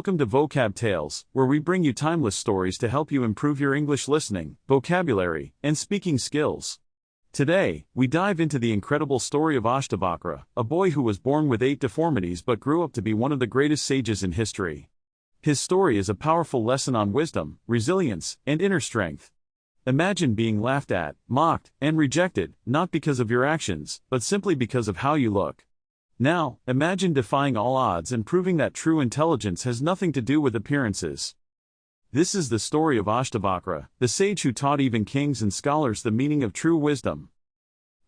Welcome to VocabTales, where we bring you timeless stories to help you improve your English listening, vocabulary, and speaking skills. Today, we dive into the incredible story of Ashtavakra, a boy who was born with 8 deformities but grew up to be one of the greatest sages in history. His story is a powerful lesson on wisdom, resilience, and inner strength. Imagine being laughed at, mocked, and rejected, not because of your actions, but simply because of how you look. Now, imagine defying all odds and proving that true intelligence has nothing to do with appearances. This is the story of Ashtavakra, the sage who taught even kings and scholars the meaning of true wisdom.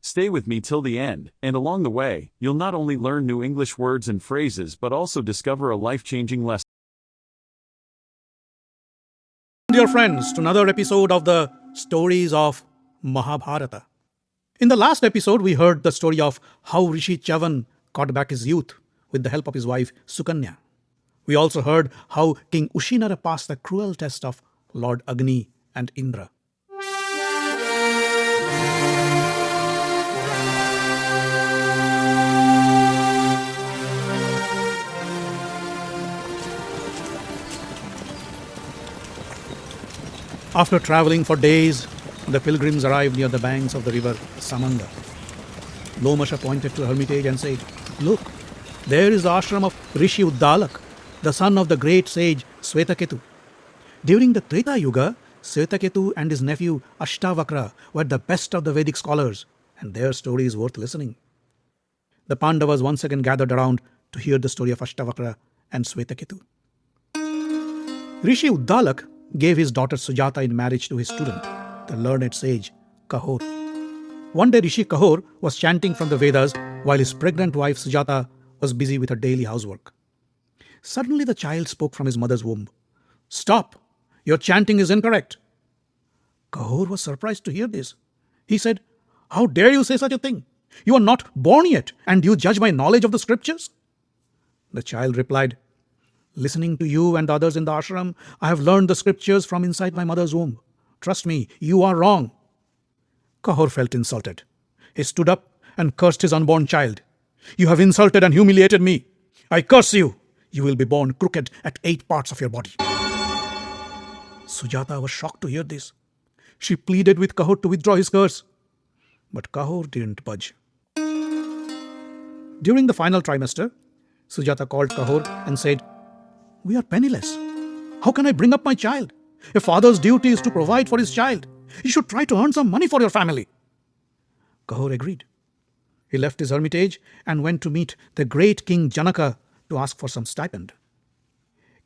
Stay with me till the end, and along the way, you'll not only learn new English words and phrases but also discover a life-changing lesson. Dear friends, to another episode of the Stories of Mahabharata. In the last episode, we heard the story of how Rishi Chavan got back his youth with the help of his wife Sukanya. We also heard how King Ushinara passed the cruel test of Lord Agni and Indra. After traveling for days, the pilgrims arrived near the banks of the river Samanga. Lomasha pointed to a hermitage and said, "Look, there is the ashram of Rishi Uddalak, the son of the great sage Swetaketu. During the Treta Yuga, Swetaketu and his nephew Ashtavakra were the best of the Vedic scholars, and their story is worth listening." The Pandavas once again gathered around to hear the story of Ashtavakra and Swetaketu. Rishi Uddalak gave his daughter Sujata in marriage to his student, the learned sage Kahor. One day Rishi Kahor was chanting from the Vedas while his pregnant wife Sujata was busy with her daily housework. Suddenly the child spoke from his mother's womb. "Stop! Your chanting is incorrect." Kahor was surprised to hear this. He said, "How dare you say such a thing? You are not born yet, and you judge my knowledge of the scriptures?" The child replied, "Listening to you and others in the ashram, I have learned the scriptures from inside my mother's womb. Trust me, you are wrong." Kahor felt insulted. He stood up and cursed his unborn child. "You have insulted and humiliated me. I curse you. You will be born crooked at 8 parts of your body." Sujata was shocked to hear this. She pleaded with Kahor to withdraw his curse. But Kahor didn't budge. During the final trimester, Sujata called Kahor and said, "We are penniless. How can I bring up my child? A father's duty is to provide for his child. You should try to earn some money for your family." Kahor agreed. He left his hermitage and went to meet the great King Janaka to ask for some stipend.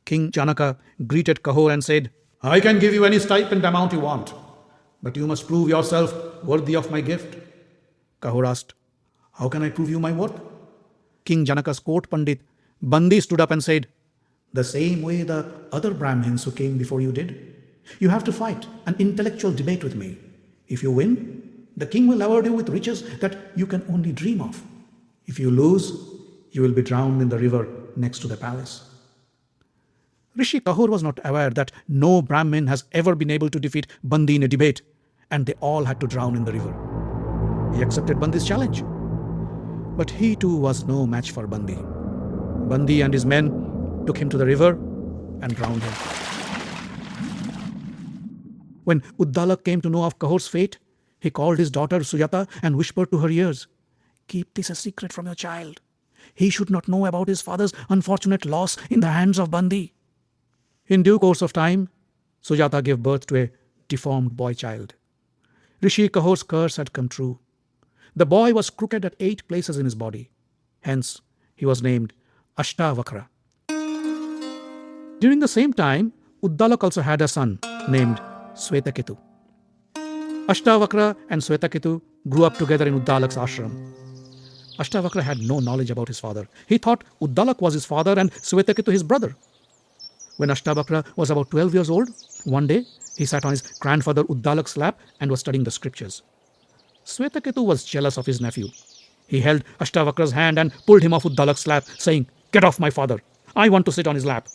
King Janaka greeted Kahor and said, "I can give you any stipend amount you want, but you must prove yourself worthy of my gift." Kahor asked, "How can I prove you my worth?" King Janaka's court pandit Bandi stood up and said, "The same way the other Brahmins who came before you did. You have to fight an intellectual debate with me. If you win, the king will award you with riches that you can only dream of. If you lose, you will be drowned in the river next to the palace." Rishi Kahor was not aware that no Brahmin has ever been able to defeat Bandi in a debate, and they all had to drown in the river. He accepted Bandi's challenge. But he too was no match for Bandi. Bandi and his men took him to the river and drowned him. When Uddalak came to know of Kahor's fate, he called his daughter Sujata and whispered to her ears, "Keep this a secret from your child. He should not know about his father's unfortunate loss in the hands of Bandi." In due course of time, Sujata gave birth to a deformed boy child. Rishi Kahor's curse had come true. The boy was crooked at 8 places in his body. Hence, he was named Ashtavakra. During the same time, Uddalak also had a son named Swetaketu. Ashtavakra and Swetaketu grew up together in Uddalak's ashram. Ashtavakra had no knowledge about his father. He thought Uddalak was his father and Swetaketu his brother. When Ashtavakra was about 12 years old, one day he sat on his grandfather Uddalak's lap and was studying the scriptures. Swetaketu was jealous of his nephew. He held Ashtavakra's hand and pulled him off Uddalak's lap, saying, "Get off my father. I want to sit on his lap."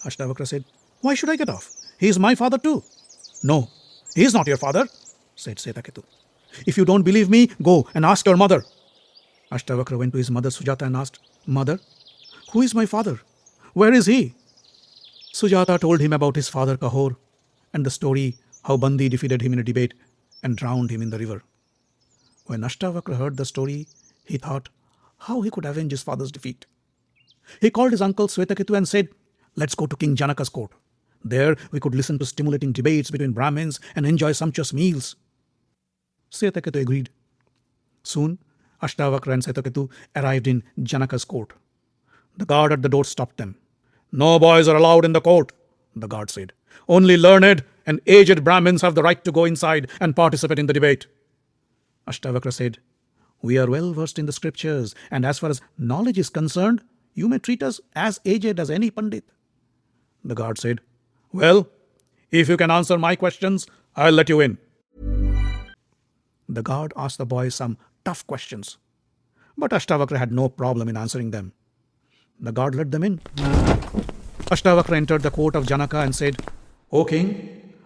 Ashtavakra said, "Why should I get off? He is my father too." "No, he is not your father," said Swetaketu. "If you don't believe me, go and ask your mother." Ashtavakra went to his mother Sujata and asked, "Mother, who is my father? Where is he?" Sujata told him about his father Kahor and the story how Bandi defeated him in a debate and drowned him in the river. When Ashtavakra heard the story, he thought how he could avenge his father's defeat. He called his uncle Swetaketu and said, "Let's go to King Janaka's court. There we could listen to stimulating debates between Brahmins and enjoy sumptuous meals." Swetaketu agreed. Soon, Ashtavakra and Swetaketu arrived in Janaka's court. The guard at the door stopped them. "No boys are allowed in the court," the guard said. "Only learned and aged Brahmins have the right to go inside and participate in the debate." Ashtavakra said, "We are well versed in the scriptures, and as far as knowledge is concerned, you may treat us as aged as any Pandit." The guard said, "Well, if you can answer my questions, I'll let you in." The guard asked the boys some tough questions, but Ashtavakra had no problem in answering them. The guard let them in. Ashtavakra entered the court of Janaka and said, "O king,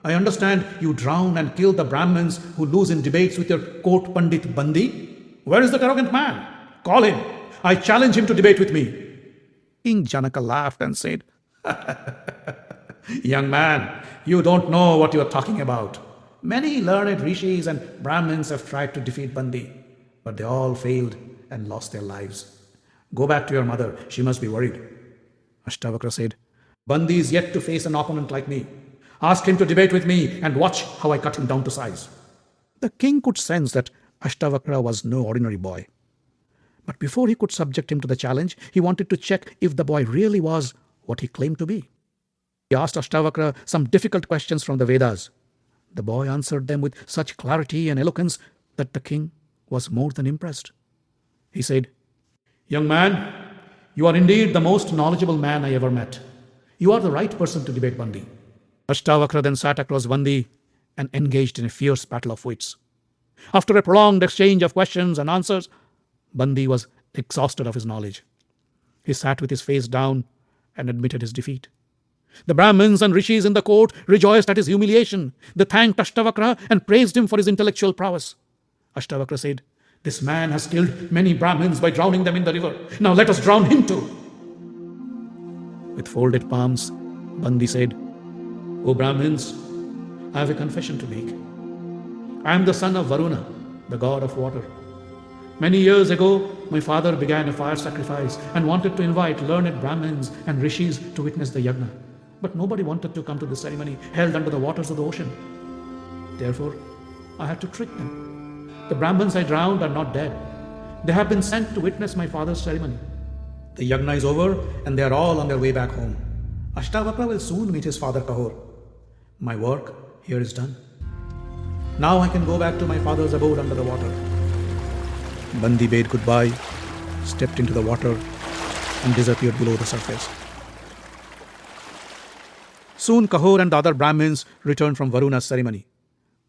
I understand you drown and kill the Brahmins who lose in debates with your court Pandit Bandi. Where is that arrogant man? Call him. I challenge him to debate with me." King Janaka laughed and said, "Young man, you don't know what you are talking about. Many learned rishis and Brahmins have tried to defeat Bandi, but they all failed and lost their lives. Go back to your mother. She must be worried." Ashtavakra said, "Bandi is yet to face an opponent like me. Ask him to debate with me and watch how I cut him down to size." The king could sense that Ashtavakra was no ordinary boy. But before he could subject him to the challenge, he wanted to check if the boy really was what he claimed to be. He asked Ashtavakra some difficult questions from the Vedas. The boy answered them with such clarity and eloquence that the king was more than impressed. He said, "Young man, you are indeed the most knowledgeable man I ever met. You are the right person to debate Bandi." Ashtavakra then sat across Bandi and engaged in a fierce battle of wits. After a prolonged exchange of questions and answers, Bandi was exhausted of his knowledge. He sat with his face down and admitted his defeat. The Brahmins and rishis in the court rejoiced at his humiliation. They thanked Ashtavakra and praised him for his intellectual prowess. Ashtavakra said, "This man has killed many Brahmins by drowning them in the river. Now let us drown him too." With folded palms, Bandi said, "O Brahmins, I have a confession to make. I am the son of Varuna, the god of water. Many years ago, my father began a fire sacrifice and wanted to invite learned Brahmins and rishis to witness the yagna. But nobody wanted to come to the ceremony held under the waters of the ocean. Therefore, I had to trick them. The Brahmins I drowned are not dead. They have been sent to witness my father's ceremony. The yagna is over and they are all on their way back home. Ashtavakra will soon meet his father Kahor. My work here is done. Now I can go back to my father's abode under the water." Bandi bade goodbye, stepped into the water, and disappeared below the surface. Soon Kahor and the other Brahmins returned from Varuna's ceremony.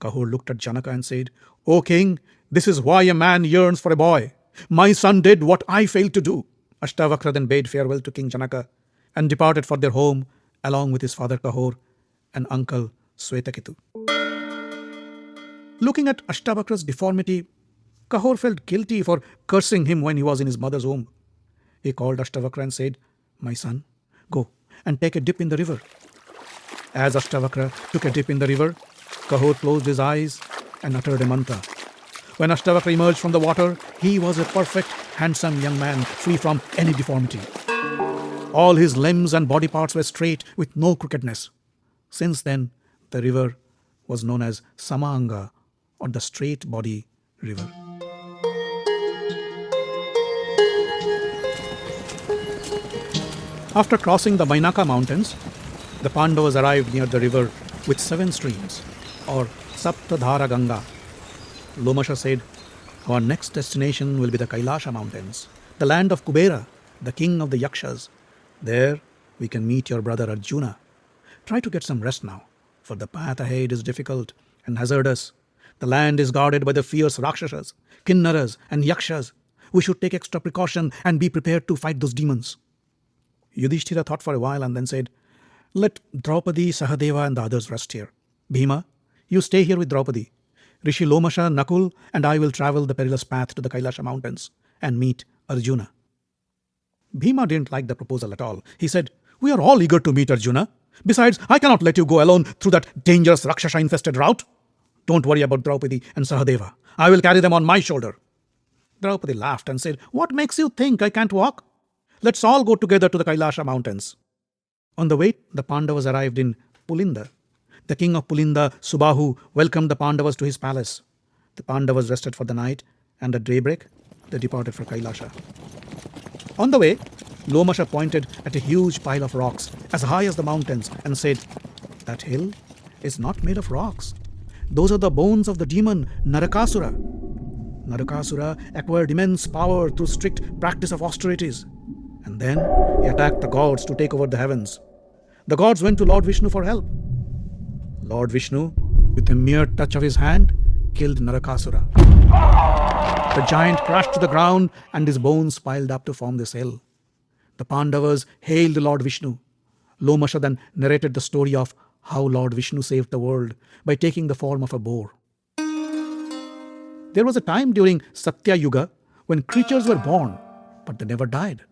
Kahor looked at Janaka and said, "O king, this is why a man yearns for a boy. My son did what I failed to do." Ashtavakra then bade farewell to King Janaka and departed for their home along with his father Kahor and uncle Swetaketu. Looking at Ashtavakra's deformity, Kahor felt guilty for cursing him when he was in his mother's womb. He called Ashtavakra and said, "My son, go and take a dip in the river." As Ashtavakra took a dip in the river, Kahor closed his eyes and uttered a mantra. When Ashtavakra emerged from the water, he was a perfect, handsome young man, free from any deformity. All his limbs and body parts were straight with no crookedness. Since then, the river was known as Samanga, or the straight body river. After crossing the Janaka mountains, the Pandavas arrived near the river with 7 streams, or Saptadhara Ganga. Lomasha said, "Our next destination will be the Kailasha mountains, the land of Kubera, the king of the Yakshas. There we can meet your brother Arjuna. Try to get some rest now, for the path ahead is difficult and hazardous. The land is guarded by the fierce Rakshasas, Kinnaras and Yakshas. We should take extra precaution and be prepared to fight those demons." Yudhishthira thought for a while and then said, "Let Draupadi, Sahadeva and the others rest here. Bhima, you stay here with Draupadi. Rishi Lomasha, Nakul and I will travel the perilous path to the Kailasha mountains and meet Arjuna." Bhima didn't like the proposal at all. He said, "We are all eager to meet Arjuna. Besides, I cannot let you go alone through that dangerous Rakshasa-infested route. Don't worry about Draupadi and Sahadeva. I will carry them on my shoulder. Draupadi laughed and said, What makes you think I can't walk? Let's all go together to the Kailasha mountains. On the way, the Pandavas arrived in Pulinda. The king of Pulinda, Subahu, welcomed the Pandavas to his palace. The Pandavas rested for the night, and at daybreak, they departed for Kailasha. On the way, Lomasha pointed at a huge pile of rocks as high as the mountains and said, That hill is not made of rocks. Those are the bones of the demon Narakasura. Narakasura acquired immense power through strict practice of austerities. And then he attacked the gods to take over the heavens. The gods went to Lord Vishnu for help. Lord Vishnu, with a mere touch of his hand, killed Narakasura. The giant crashed to the ground and his bones piled up to form this hill. The Pandavas hailed Lord Vishnu. Lomasha then narrated the story of how Lord Vishnu saved the world by taking the form of a boar. There was a time during Satya Yuga when creatures were born, but they never died.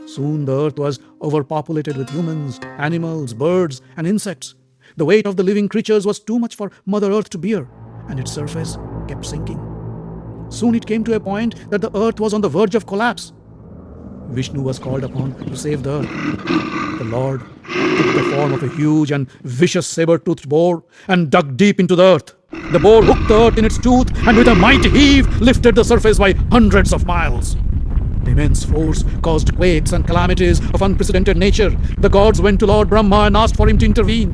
Soon the earth was overpopulated with humans, animals, birds, and insects. The weight of the living creatures was too much for Mother Earth to bear, and its surface kept sinking. Soon it came to a point that the earth was on the verge of collapse. Vishnu was called upon to save the earth. The Lord took the form of a huge and vicious saber-toothed boar and dug deep into the earth. The boar hooked the earth in its tooth and with a mighty heave lifted the surface by hundreds of miles. The immense force caused quakes and calamities of unprecedented nature. The gods went to Lord Brahma and asked for him to intervene.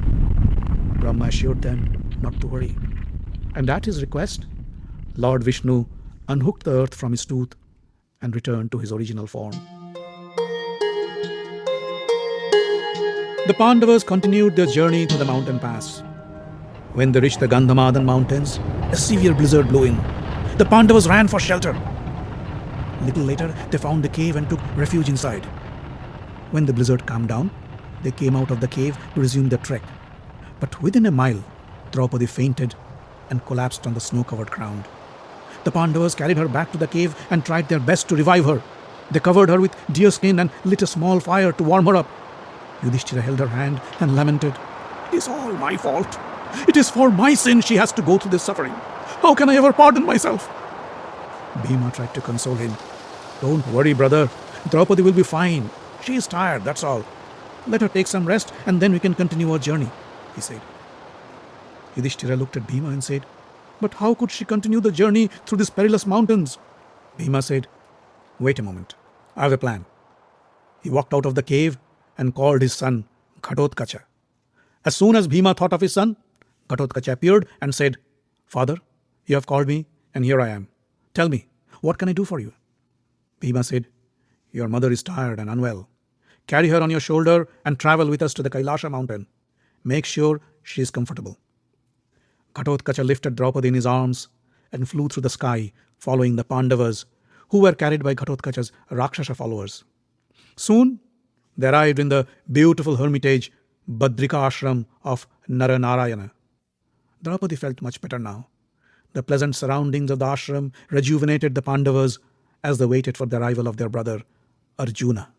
Brahma assured them not to worry. And at his request, Lord Vishnu unhooked the earth from his tooth and returned to his original form. The Pandavas continued their journey to the mountain pass. When they reached the Gandhamadan mountains, a severe blizzard blew in. The Pandavas ran for shelter. Little later, they found a cave and took refuge inside. When the blizzard calmed down, they came out of the cave to resume their trek. But within a mile, Draupadi fainted and collapsed on the snow-covered ground. The Pandavas carried her back to the cave and tried their best to revive her. They covered her with deerskin and lit a small fire to warm her up. Yudhishthira held her hand and lamented, It is all my fault. It is for my sin she has to go through this suffering. How can I ever pardon myself? Bhima tried to console him. Don't worry, brother. Draupadi will be fine. She is tired, that's all. Let her take some rest and then we can continue our journey, he said. Yudhishthira looked at Bhima and said, But how could she continue the journey through these perilous mountains? Bhima said, Wait a moment. I have a plan. He walked out of the cave and called his son, Ghatotkacha. As soon as Bhima thought of his son, Ghatotkacha appeared and said, Father, you have called me and here I am. Tell me, what can I do for you? Bhima said, Your mother is tired and unwell. Carry her on your shoulder and travel with us to the Kailasha mountain. Make sure she is comfortable. Ghatotkacha lifted Draupadi in his arms and flew through the sky, following the Pandavas, who were carried by Ghatotkacha's Rakshasa followers. Soon, they arrived in the beautiful hermitage Badrika ashram of Naranarayana. Draupadi felt much better now. The pleasant surroundings of the ashram rejuvenated the Pandavas as they waited for the arrival of their brother Arjuna.